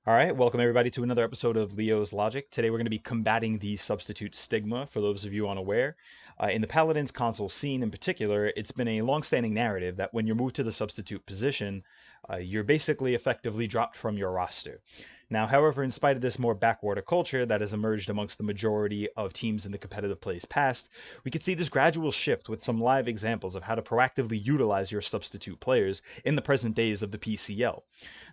All right, welcome everybody to another episode of Leo's Logic. Today we're going to be combating the substitute stigma, for those of you unaware. In the Paladins console scene in particular, it's been a long-standing narrative that when you're moved to the substitute position, you're basically effectively dropped from your roster. Now, however, in spite of this more backwater culture that has emerged amongst the majority of teams in the competitive plays past, we can see this gradual shift with some live examples of how to proactively utilize your substitute players in the present days of the PCL.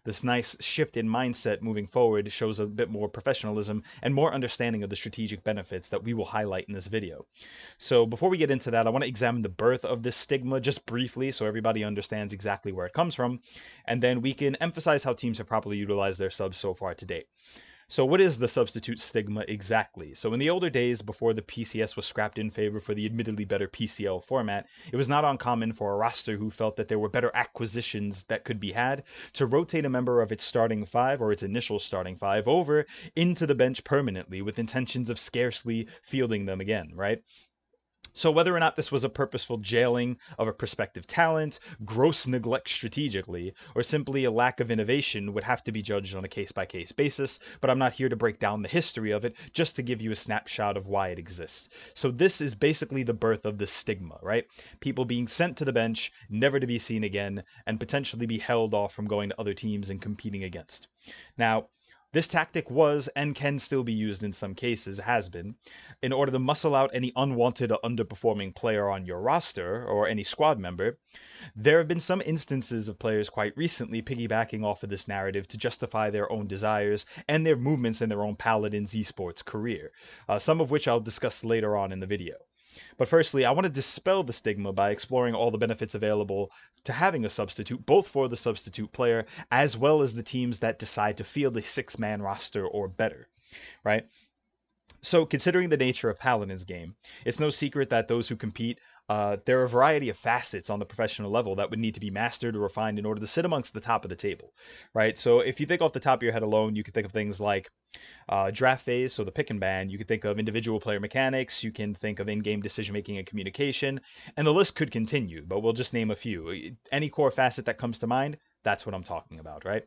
This nice shift in mindset moving forward shows a bit more professionalism and more understanding of the strategic benefits that we will highlight in this video. So before we get into that, I want to examine the birth of this stigma just briefly so everybody understands exactly where it comes from, and then we can emphasize how teams have properly utilized their subs so far to date. So what is the substitute stigma exactly? So in the older days, before the PCS was scrapped in favor for the admittedly better PCL format, it was not uncommon for a roster who felt that there were better acquisitions that could be had to rotate a member of its starting five or its initial starting five over into the bench permanently with intentions of scarcely fielding them again, right? So whether or not this was a purposeful jailing of a prospective talent, gross neglect strategically, or simply a lack of innovation would have to be judged on a case-by-case basis, but I'm not here to break down the history of it, just to give you a snapshot of why it exists. So this is basically the birth of the stigma, right? People being sent to the bench, never to be seen again, and potentially be held off from going to other teams and competing against. Now, this tactic was and can still be used in some cases, has been, in order to muscle out any unwanted or underperforming player on your roster or any squad member. There have been some instances of players quite recently piggybacking off of this narrative to justify their own desires and their movements in their own Paladins esports career, some of which I'll discuss later on in the video. But firstly, I want to dispel the stigma by exploring all the benefits available to having a substitute, both for the substitute player as well as the teams that decide to field a six-man roster or better, right? So considering the nature of Paladin's game, it's no secret that those who compete, there are a variety of facets on the professional level that would need to be mastered or refined in order to sit amongst the top of the table, right? So if you think off the top of your head alone, you can think of things like draft phase, so the pick and ban. You can think of individual player mechanics. You can think of in-game decision-making and communication. And the list could continue, but we'll just name a few. Any core facet that comes to mind, that's what I'm talking about, right?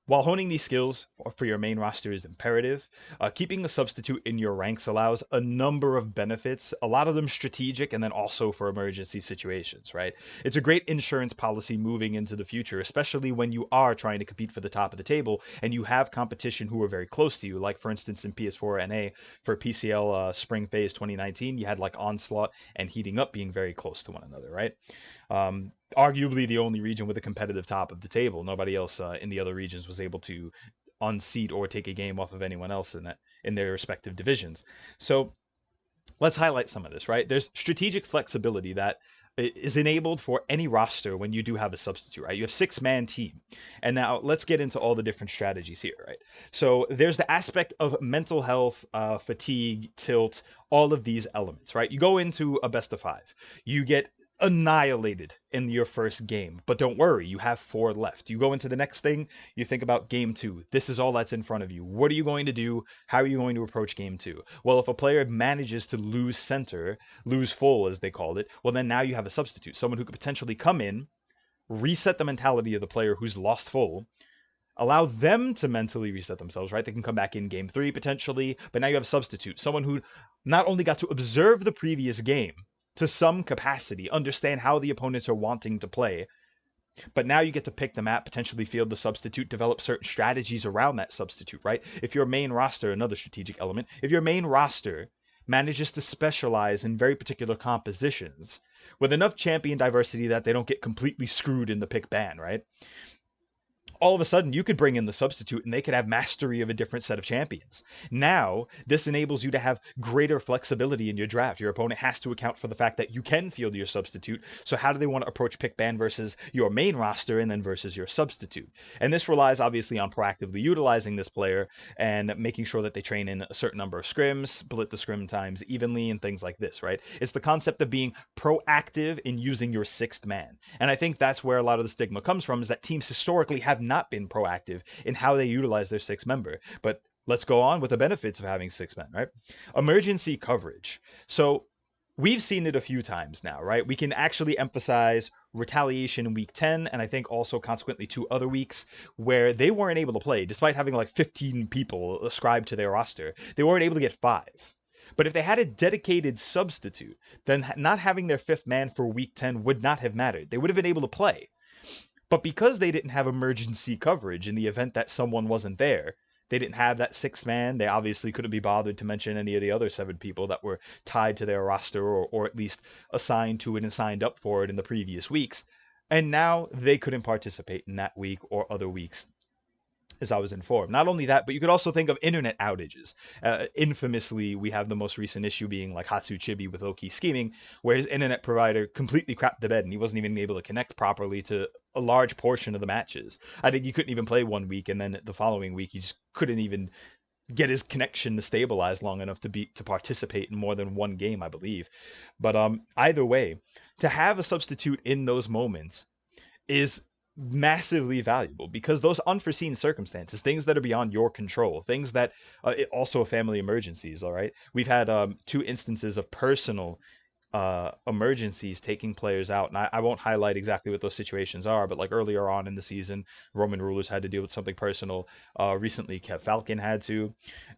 While honing these skills for your main roster is imperative, keeping a substitute in your ranks allows a number of benefits, a lot of them strategic and then also for emergency situations, right? It's a great insurance policy moving into the future, especially when you are trying to compete for the top of the table and you have competition who are very close to you. Like for instance, in PS4 NA for PCL Spring Phase 2019, you had like Onslaught and Heating Up being very close to one another, right? Arguably the only region with a competitive top of the table. Nobody else in the other regions was able to unseat or take a game off of anyone else in their respective divisions. So let's highlight some of this, right? There's strategic flexibility that is enabled for any roster when you do have a substitute, right? You have six-man team. And now let's get into all the different strategies here, right? So there's the aspect of mental health, fatigue, tilt, all of these elements, right? You go into a best of five. You get annihilated in your first game, but don't worry, you have four left. You go into the next thing, you think about game two. This is all that's in front of you. What are you going to do? How are you going to approach game two? Well, if a player manages to lose center, lose full as they called it, well then now you have a substitute, someone who could potentially come in, reset the mentality of the player who's lost full, allow them to mentally reset themselves, right? They can come back in game three potentially, but now you have a substitute, someone who not only got to observe the previous game to some capacity, understand how the opponents are wanting to play, but now you get to pick the map, potentially field the substitute, develop certain strategies around that substitute, right? If your main roster, another strategic element, if your main roster manages to specialize in very particular compositions with enough champion diversity that they don't get completely screwed in the pick ban, right? All of a sudden you could bring in the substitute and they could have mastery of a different set of champions. Now, this enables you to have greater flexibility in your draft. Your opponent has to account for the fact that you can field your substitute. So how do they want to approach pick ban versus your main roster and then versus your substitute? And this relies obviously on proactively utilizing this player and making sure that they train in a certain number of scrims, split the scrim times evenly and things like this, right? It's the concept of being proactive in using your sixth man. And I think that's where a lot of the stigma comes from, is that teams historically have not been proactive in how they utilize their sixth member. But let's go on with the benefits of having six men, right? Emergency coverage. So we've seen it a few times now, right? We can actually emphasize retaliation in week 10, and I think also consequently 2 other weeks where they weren't able to play, despite having like 15 people ascribed to their roster. They weren't able to get 5. But if they had a dedicated substitute, then not having their 5th man for week 10 would not have mattered. They would have been able to play. But because they didn't have emergency coverage in the event that someone wasn't there, they didn't have that 6th man. They obviously couldn't be bothered to mention any of the other 7 people that were tied to their roster or at least assigned to it and signed up for it in the previous weeks. And now they couldn't participate in that week or other weeks, as I was informed. Not only that, but you could also think of internet outages. Infamously, we have the most recent issue being like Hatsu Chibi with Loki scheming, where his internet provider completely crapped the bed and he wasn't even able to connect properly to a large portion of the matches. I think he couldn't even play 1 week, and then the following week he just couldn't even get his connection to stabilize long enough to participate in more than 1 game, I believe. But either way, to have a substitute in those moments is massively valuable, because those unforeseen circumstances, things that are beyond your control, things that also family emergencies, all right? We've had 2 instances of personal emergencies taking players out, and I won't highlight exactly what those situations are, but like earlier on in the season, Roman rulers had to deal with something personal. Recently, Kev Falcon had to,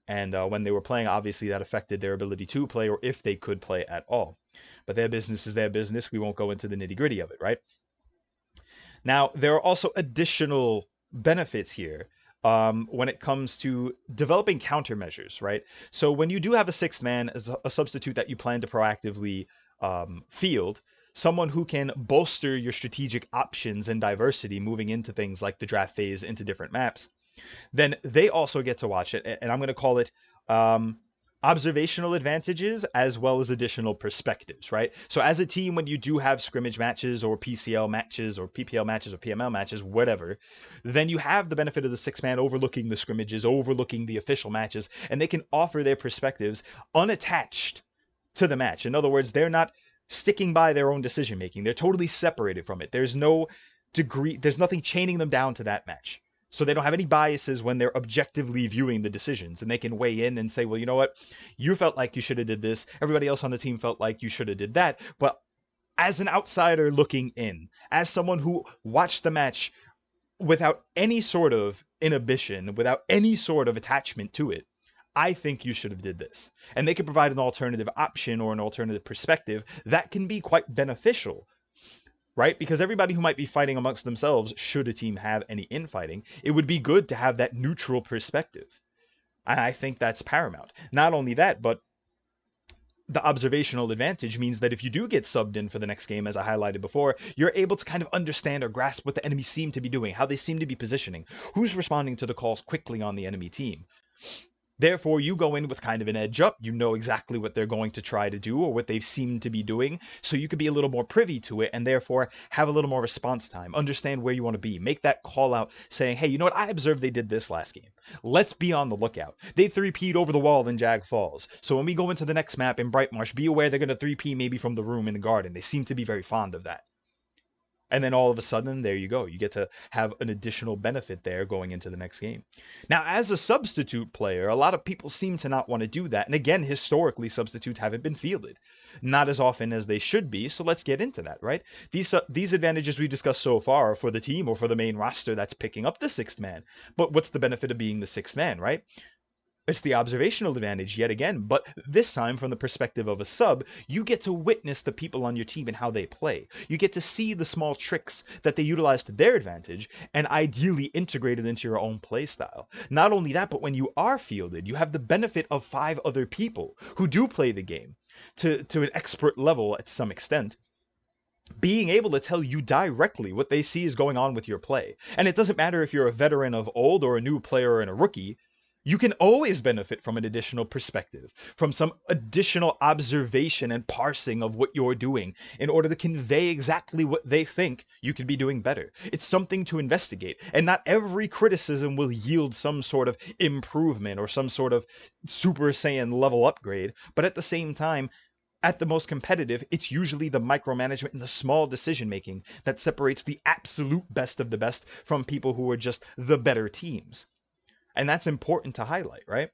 and when they were playing, obviously that affected their ability to play, or if they could play at all. But their business is their business. We won't go into the nitty-gritty of it, right? Now, there are also additional benefits here when it comes to developing countermeasures, right? So when you do have a 6th man as a substitute that you plan to proactively field, someone who can bolster your strategic options and diversity moving into things like the draft phase, into different maps, then they also get to watch it. And I'm going to call it observational advantages as well as additional perspectives, right? So as a team, when you do have scrimmage matches or PCL matches or PPL matches or PML matches, whatever, then you have the benefit of the 6th man overlooking the scrimmages, overlooking the official matches, and they can offer their perspectives unattached to the match. In other words, they're not sticking by their own decision making. They're totally separated from it. There's nothing chaining them down to that match. So they don't have any biases when they're objectively viewing the decisions, and they can weigh in and say, well, you know what? You felt like you should have did this. Everybody else on the team felt like you should have did that. But as an outsider looking in, as someone who watched the match without any sort of inhibition, without any sort of attachment to it, I think you should have did this. And they can provide an alternative option or an alternative perspective that can be quite beneficial, right? Because everybody who might be fighting amongst themselves, should a team have any infighting, it would be good to have that neutral perspective. And I think that's paramount. Not only that, but the observational advantage means that if you do get subbed in for the next game, as I highlighted before, you're able to kind of understand or grasp what the enemy seem to be doing, how they seem to be positioning, who's responding to the calls quickly on the enemy team. Therefore, you go in with kind of an edge up. You know exactly what they're going to try to do or what they've seemed to be doing. So you could be a little more privy to it and therefore have a little more response time. Understand where you want to be. Make that call out saying, hey, you know what? I observed they did this last game. Let's be on the lookout. They 3P'd over the wall in Jag Falls. So when we go into the next map in Bright Marsh, be aware they're going to 3P maybe from the room in the garden. They seem to be very fond of that. And then all of a sudden, there you go. You get to have an additional benefit there going into the next game. Now, as a substitute player, a lot of people seem to not want to do that. And again, historically, substitutes haven't been fielded. Not as often as they should be, so let's get into that, right? These advantages we discussed so far are for the team or for the main roster that's picking up the 6th man. But what's the benefit of being the 6th man, right? It's the observational advantage yet again, but this time from the perspective of a sub, you get to witness the people on your team and how they play. You get to see the small tricks that they utilize to their advantage and ideally integrate it into your own play style. Not only that, but when you are fielded, you have the benefit of 5 other people who do play the game to an expert level at some extent, being able to tell you directly what they see is going on with your play. And it doesn't matter if you're a veteran of old or a new player and a rookie. You can always benefit from an additional perspective, from some additional observation and parsing of what you're doing in order to convey exactly what they think you could be doing better. It's something to investigate, and not every criticism will yield some sort of improvement or some sort of Super Saiyan level upgrade, but at the same time, at the most competitive, it's usually the micromanagement and the small decision-making that separates the absolute best of the best from people who are just the better teams. And that's important to highlight, right?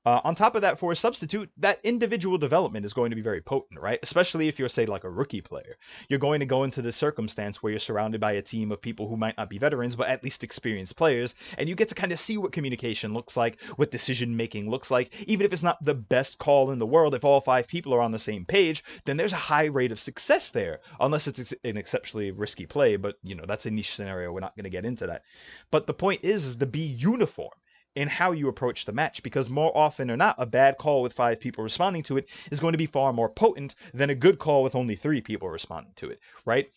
On top of that, for a substitute, that individual development is going to be very potent, right? Especially if you're, say, like a rookie player. You're going to go into this circumstance where you're surrounded by a team of people who might not be veterans, but at least experienced players, and you get to kind of see what communication looks like, what decision making looks like. Even if it's not the best call in the world, if all 5 people are on the same page, then there's a high rate of success there, unless it's an exceptionally risky play. But that's a niche scenario. We're not going to get into that. But the point is to be uniform in how you approach the match, because more often or not, a bad call with 5 people responding to it is going to be far more potent than a good call with only 3 people responding to it, right?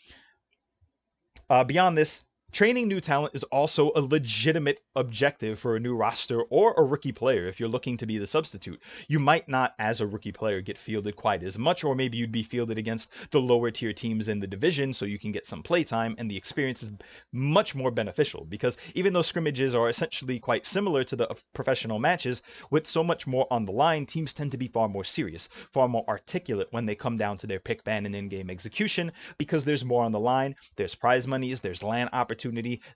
Beyond this, training new talent is also a legitimate objective for a new roster or a rookie player if you're looking to be the substitute. You might not, as a rookie player, get fielded quite as much, or maybe you'd be fielded against the lower tier teams in the division so you can get some playtime, and the experience is much more beneficial, because even though scrimmages are essentially quite similar to the professional matches, with so much more on the line, teams tend to be far more serious, far more articulate when they come down to their pick, ban, and in-game execution, because there's more on the line, there's prize monies, there's LAN opportunities,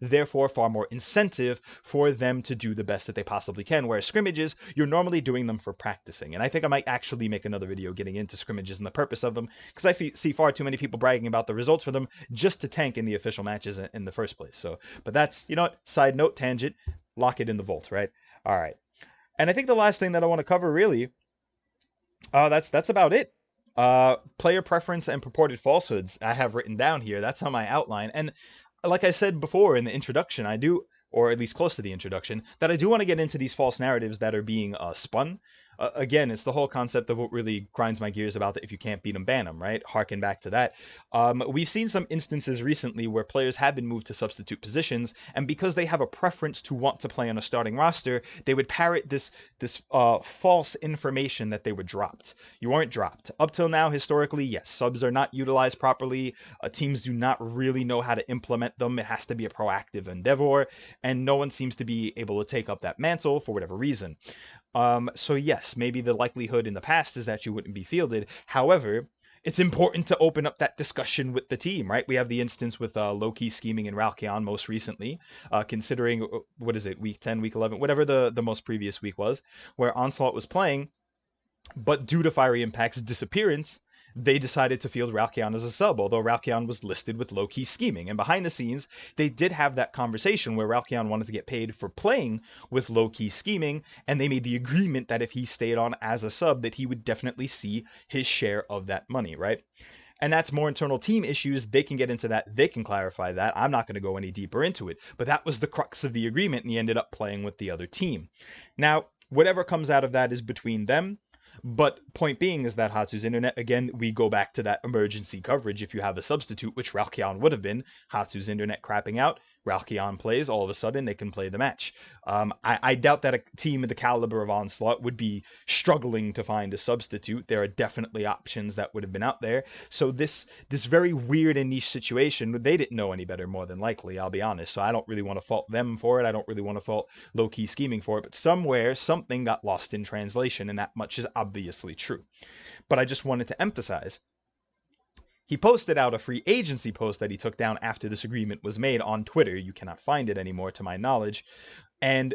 therefore far more incentive for them to do the best that they possibly can. Whereas scrimmages, you're normally doing them for practicing. And I think I might actually make another video getting into scrimmages and the purpose of them, because I see far too many people bragging about the results for them just to tank in the official matches in the first place. So, but that's, side note, tangent, lock it in the vault, right? All right. And I think the last thing that I want to cover really, that's about it. Player preference and purported falsehoods I have written down here. That's on my outline. And like I said before in the introduction, I do, or at least close to the introduction, that I do want to get into these false narratives that are being spun. Again, it's the whole concept of what really grinds my gears about that if you can't beat them, ban them, right? Harken back to that. We've seen some instances recently where players have been moved to substitute positions, and because they have a preference to want to play on a starting roster, they would parrot this false information that they were dropped. You weren't dropped. Up till now, historically, yes, subs are not utilized properly. Teams do not really know how to implement them. It has to be a proactive endeavor, and no one seems to be able to take up that mantle for whatever reason. So yes, maybe the likelihood in the past is that you wouldn't be fielded. However, it's important to open up that discussion with the team, right? We have the instance with low-key scheming and Ralkion most recently, considering, what is it, week 10, week 11, whatever the most previous week was, where Onslaught was playing, but due to Fiery Impact's disappearance, they decided to field Ralkion as a sub, although Ralkion was listed with low-key scheming. And behind the scenes, they did have that conversation where Ralkion wanted to get paid for playing with low-key scheming, and they made the agreement that if he stayed on as a sub, that he would definitely see his share of that money, right? And that's more internal team issues. They can get into that. They can clarify that. I'm not going to go any deeper into it. But that was the crux of the agreement, and he ended up playing with the other team. Now, whatever comes out of that is between them. But point being is that Hatsu's internet, again, we go back to that emergency coverage. If you have a substitute, which Ralkion would have been, Hatsu's internet crapping out, Ralkion plays, all of a sudden they can play the match. I doubt that a team of the caliber of Onslaught would be struggling to find a substitute. There are definitely options that would have been out there. So this very weird and niche situation, they didn't know any better, more than likely, I'll be honest. So I don't really want to fault them for it. I don't really want to fault low-key scheming for it. But somewhere, something got lost in translation, and that much is obviously true. But I just wanted to emphasize, he posted out a free agency post that he took down after this agreement was made on Twitter. You cannot find it anymore, to my knowledge. And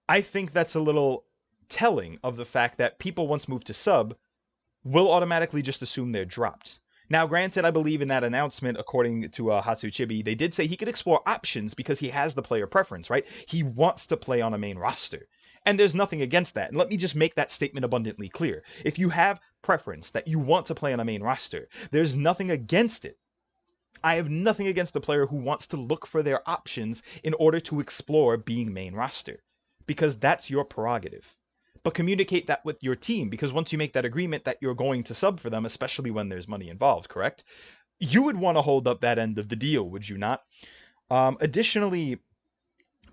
I think that's a little telling of the fact that people once moved to sub will automatically just assume they're dropped. Now, granted, I believe in that announcement, according to Hatsu Chibi, they did say he could explore options because he has the player preference, right? He wants to play on a main roster. And there's nothing against that. And let me just make that statement abundantly clear. If you have preference that you want to play on a main roster, there's nothing against it. I have nothing against the player who wants to look for their options in order to explore being main roster, because that's your prerogative. But communicate that with your team, because once you make that agreement that you're going to sub for them, especially when there's money involved, correct? You would want to hold up that end of the deal, would you not? Additionally,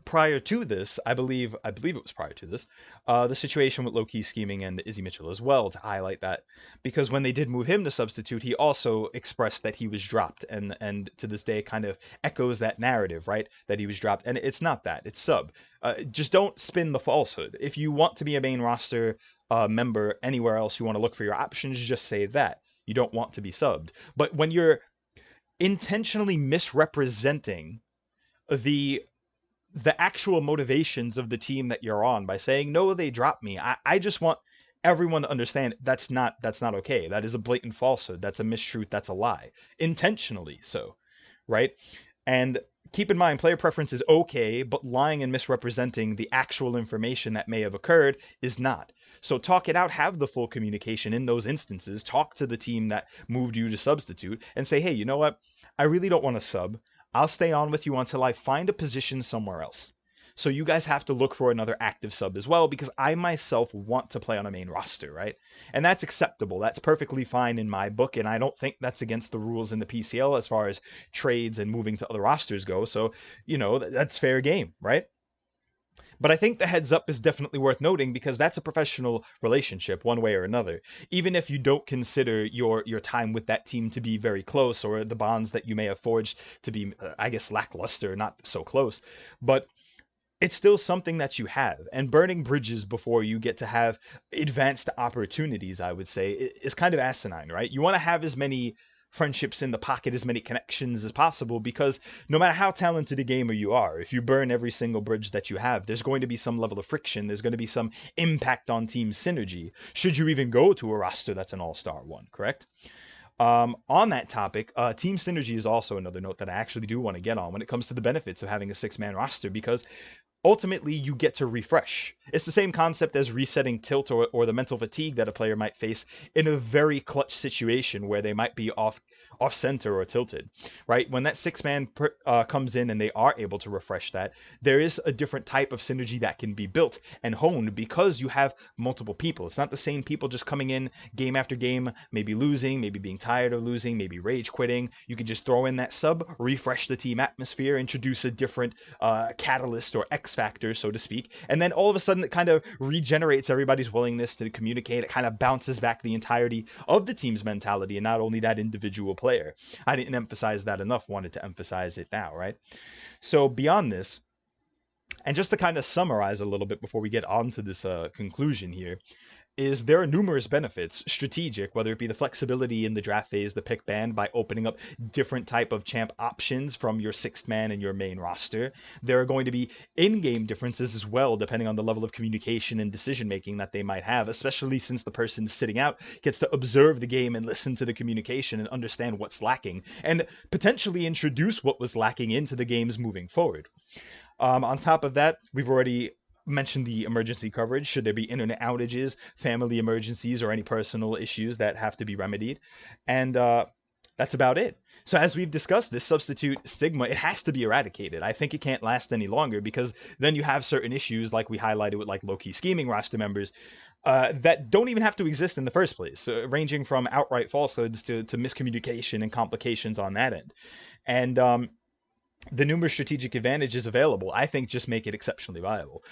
prior to this, I believe it was prior to this, the situation with low-key scheming and Izzy Mitchell as well, to highlight that, because when they did move him to substitute, he also expressed that he was dropped, and to this day kind of echoes that narrative, right, that he was dropped, and it's not that, it's sub. Just don't spin the falsehood. If you want to be a main roster member anywhere else, you want to look for your options, just say that. You don't want to be subbed. But when you're intentionally misrepresenting the the actual motivations of the team that you're on by saying, no, they dropped me. I just want everyone to understand that's not okay. That is a blatant falsehood. That's a mistruth. That's a lie. Intentionally so, right? And keep in mind, player preference is okay, but lying and misrepresenting the actual information that may have occurred is not. So talk it out, have the full communication in those instances, talk to the team that moved you to substitute and say, hey, you know what? I really don't want to sub. I'll stay on with you until I find a position somewhere else. So you guys have to look for another active sub as well, because I myself want to play on a main roster, right? And that's acceptable. That's perfectly fine in my book, and I don't think that's against the rules in the PCL as far as trades and moving to other rosters go. So, that's fair game, right? But I think the heads up is definitely worth noting because that's a professional relationship one way or another. Even if you don't consider your time with that team to be very close, or the bonds that you may have forged to be, I guess, lackluster, not so close, but it's still something that you have. And burning bridges before you get to have advanced opportunities, I would say, is kind of asinine, right? You want to have as many friendships in the pocket, as many connections as possible, because no matter how talented a gamer you are, if you burn every single bridge that you have, there's going to be some level of friction. There's going to be some impact on team synergy, should you even go to a roster that's an all-star one, correct? On that topic, team synergy is also another note that I actually do want to get on when it comes to the benefits of having a six-man roster, because ultimately you get to refresh. It's the same concept as resetting tilt or the mental fatigue that a player might face in a very clutch situation where they might be off center or tilted, right? When that six-man comes in and they are able to refresh that, there is a different type of synergy that can be built and honed because you have multiple people. It's not the same people just coming in game after game, maybe losing, maybe being tired of losing, maybe rage quitting. You can just throw in that sub, refresh the team atmosphere, introduce a different catalyst or X factor, so to speak, and then all of a sudden it kind of regenerates everybody's willingness to communicate. It kind of bounces back the entirety of the team's mentality and not only that individual player. I didn't emphasize that enough, wanted to emphasize it now, right? So beyond this, and just to kind of summarize a little bit before we get on to this conclusion here, is there are numerous benefits, strategic, whether it be the flexibility in the draft phase, the pick ban by opening up different type of champ options from your sixth man and your main roster. There are going to be in-game differences as well, depending on the level of communication and decision-making that they might have, especially since the person sitting out gets to observe the game and listen to the communication and understand what's lacking, and potentially introduce what was lacking into the games moving forward. On top of that, we've already mentioned the emergency coverage should there be internet outages, family emergencies, or any personal issues that have to be remedied. And that's about it. So as we've discussed, this substitute stigma, it has to be eradicated. I think it can't last any longer, because then you have certain issues like we highlighted with like low-key scheming roster members that don't even have to exist in the first place, ranging from outright falsehoods to miscommunication and complications on that end. And the numerous strategic advantages available, I think, just make it exceptionally viable.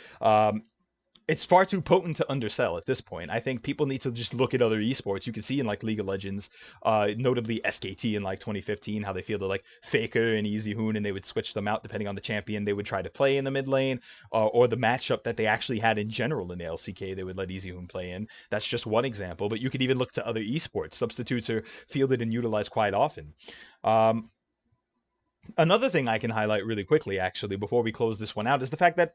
It's far too potent to undersell at this point. I think people need to just look at other esports. You can see in like League of Legends, notably SKT in like 2015, how they feel to like Faker and Easy Hoon, and they would switch them out depending on the champion they would try to play in the mid lane, or the matchup that they actually had in general in the LCK, they would let Easy Hoon play in. That's just one example, but you could even look to other esports. Substitutes are fielded and utilized quite often. Another thing I can highlight really quickly, actually, before we close this one out, is the fact that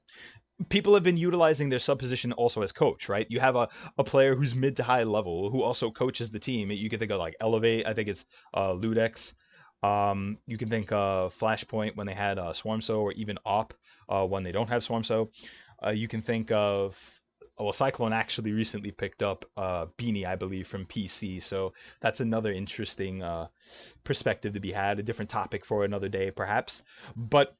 people have been utilizing their sub position also as coach, right? You have a player who's mid to high level who also coaches the team. You can think of like Elevate, I think it's Ludex. You can think of FlashPoint when they had Swarmso, or even Op when they don't have Swarmso. You can think of, well, Cyclone actually recently picked up Beanie, I believe, from PC. So that's another interesting perspective to be had, a different topic for another day, perhaps. But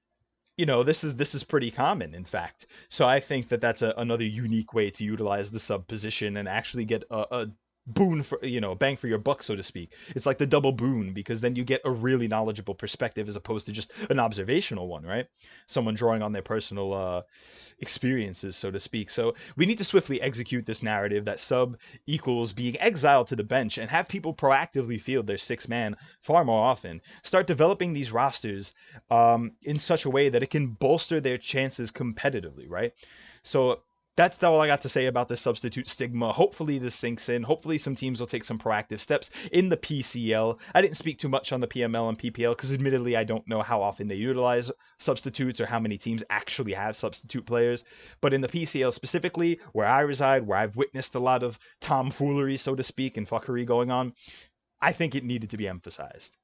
this is pretty common, in fact. So I think that that's another unique way to utilize the sub position and actually get a boon for, bang for your buck, so to speak. It's like the double boon, because then you get a really knowledgeable perspective as opposed to just an observational one, right? Someone drawing on their personal experiences, so to speak. So we need to swiftly execute this narrative that sub equals being exiled to the bench, and have people proactively field their six man far more often. Start developing these rosters in such a way that it can bolster their chances competitively, right? So That's all I got to say about this substitute stigma. Hopefully this sinks in. Hopefully some teams will take some proactive steps in the PCL. I didn't speak too much on the PML and PPL because admittedly I don't know how often they utilize substitutes or how many teams actually have substitute players. But in the PCL specifically, where I reside, where I've witnessed a lot of tomfoolery, so to speak, and fuckery going on, I think it needed to be emphasized.